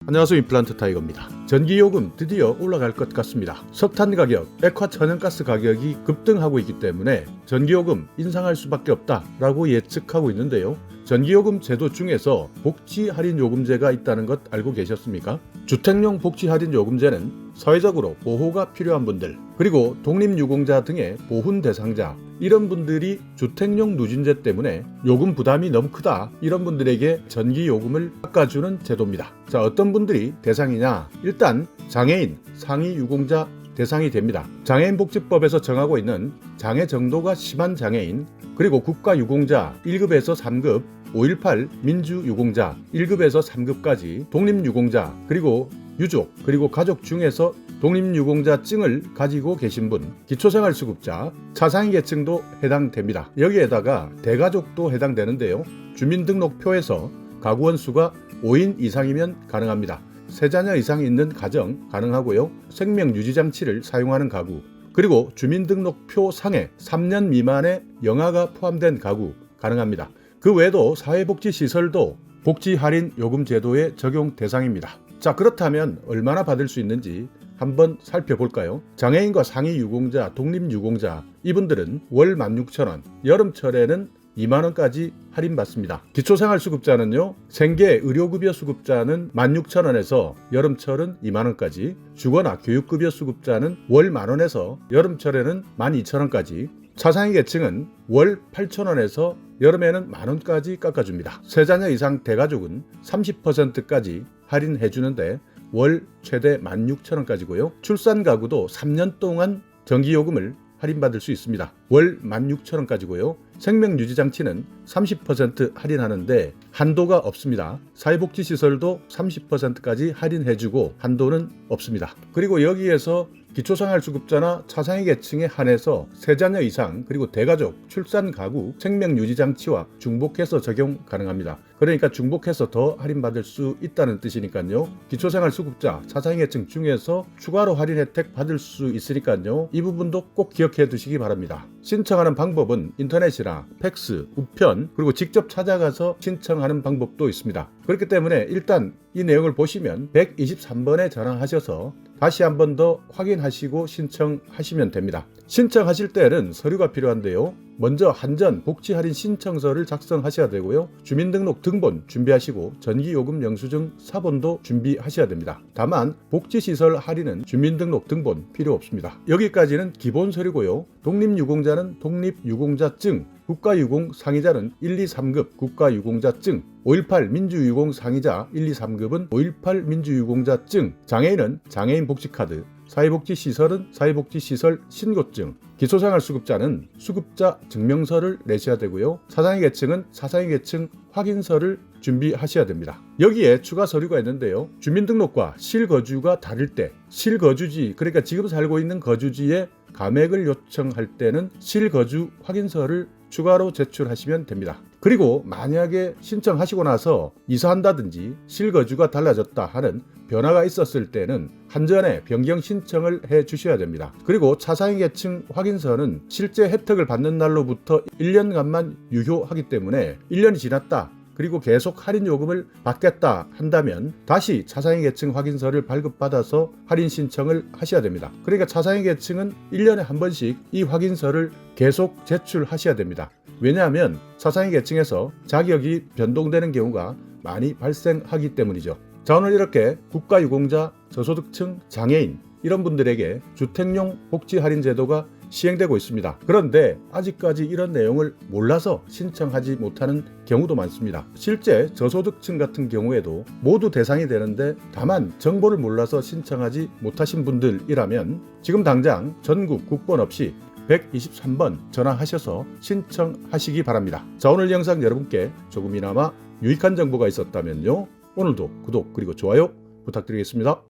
안녕하세요, 임플란트 타이거입니다. 전기요금 드디어 올라갈 것 같습니다. 석탄 가격, 액화 천연가스 가격이 급등하고 있기 때문에 전기요금 인상할 수밖에 없다라고 예측하고 있는데요. 전기요금 제도 중에서 복지할인요금제가 있다는 것 알고 계셨습니까? 주택용 복지할인요금제는 사회적으로 보호가 필요한 분들, 그리고 독립유공자 등의 보훈 대상자, 이런 분들이 주택용 누진제 때문에 요금 부담이 너무 크다, 이런 분들에게 전기요금을 깎아주는 제도입니다. 자, 어떤 분들이 대상이냐? 일단 장애인, 상위 유공자 대상이 됩니다. 장애인복지법에서 정하고 있는 장애 정도가 심한 장애인, 그리고 국가유공자 1급에서 3급, 5.18 민주유공자 1급에서 3급까지, 독립유공자, 그리고 유족, 그리고 가족 중에서 독립유공자증을 가지고 계신 분, 기초생활수급자, 차상위 계층도 해당됩니다. 여기에다가 대가족도 해당되는데요. 주민등록표에서 가구원 수가 5인 이상이면 가능합니다. 3자녀 이상 있는 가정 가능하고요. 생명유지장치를 사용하는 가구, 그리고 주민등록표 상에 3년 미만의 영아가 포함된 가구 가능합니다. 그 외에도 사회복지시설도 복지할인 요금 제도의 적용 대상입니다. 자, 그렇다면 얼마나 받을 수 있는지 한번 살펴볼까요? 장애인과 상위 유공자, 독립유공자, 이분들은 월 16,000원, 여름철에는 2만원까지 할인받습니다. 기초생활수급자는요, 생계 의료급여 수급자는 16,000원에서 여름철은 2만원까지, 주거나 교육급여 수급자는 월 만원에서 여름철에는 12,000원까지, 차상위 계층은 월 8,000원에서 여름에는 만원까지 깎아줍니다. 3자녀 이상 대가족은 30%까지 할인해주는데 월 최대 16,000원까지고요. 출산 가구도 3년 동안 전기요금을 할인받을 수 있습니다. 월 16,000원까지고요. 생명유지장치는 30% 할인하는데 한도가 없습니다. 사회복지시설도 30%까지 할인해주고 한도는 없습니다. 그리고 여기에서 기초생활수급자나 차상위 계층에 한해서 3자녀 이상, 그리고 대가족, 출산 가구, 생명유지장치와 중복해서 적용 가능합니다. 그러니까 중복해서 더 할인받을 수 있다는 뜻이니까요. 기초생활수급자, 차상위 계층 중에서 추가로 할인 혜택 받을 수 있으니까요. 이 부분도 꼭 기억해 두시기 바랍니다. 신청하는 방법은 인터넷이나 팩스, 우편, 그리고 직접 찾아가서 신청하는 방법도 있습니다. 그렇기 때문에 일단 이 내용을 보시면 123번에 전화하셔서 다시 한 번 더 확인하시고 신청하시면 됩니다. 신청하실 때는 서류가 필요한데요. 먼저 한전 복지할인 신청서를 작성하셔야 되고요. 주민등록 등본 준비하시고 전기요금 영수증 사본도 준비하셔야 됩니다. 다만 복지시설 할인은 주민등록 등본 필요 없습니다. 여기까지는 기본 서류고요. 독립유공자는 독립유공자증, 국가유공 상이자는 1, 2, 3급 국가유공자증, 5.18 민주유공 상이자 1, 2, 3급은 5.18 민주유공자증, 장애인은 장애인복지카드, 사회복지시설은 사회복지시설 신고증, 기초생활수급자는 수급자 증명서를 내셔야 되고요. 차상위 계층은 차상위 계층 확인서를 준비하셔야 됩니다. 여기에 추가 서류가 있는데요. 주민등록과 실거주가 다를 때, 실거주지, 그러니까 지금 살고 있는 거주지에 감액을 요청할 때는 실거주 확인서를 추가로 제출하시면 됩니다. 그리고 만약에 신청하시고 나서 이사한다든지 실거주가 달라졌다 하는 변화가 있었을 때는 한전에 변경 신청을 해 주셔야 됩니다. 그리고 차상위 계층 확인서는 실제 혜택을 받는 날로부터 1년간만 유효하기 때문에 1년이 지났다, 그리고 계속 할인 요금을 받겠다 한다면 다시 차상위 계층 확인서를 발급받아서 할인 신청을 하셔야 됩니다. 그러니까 차상위 계층은 1년에 한 번씩 이 확인서를 계속 제출하셔야 됩니다. 왜냐하면 차상위 계층에서 자격이 변동되는 경우가 많이 발생하기 때문이죠. 자, 오늘 이렇게 국가유공자, 저소득층, 장애인 이런 분들에게 주택용 복지 할인 제도가 시행되고 있습니다. 그런데 아직까지 이런 내용을 몰라서 신청하지 못하는 경우도 많습니다. 실제 저소득층 같은 경우에도 모두 대상이 되는데 다만 정보를 몰라서 신청하지 못하신 분들이라면 지금 당장 전국 국번 없이 123번 전화하셔서 신청하시기 바랍니다. 자, 오늘 영상 여러분께 조금이나마 유익한 정보가 있었다면요, 오늘도 구독 그리고 좋아요 부탁드리겠습니다.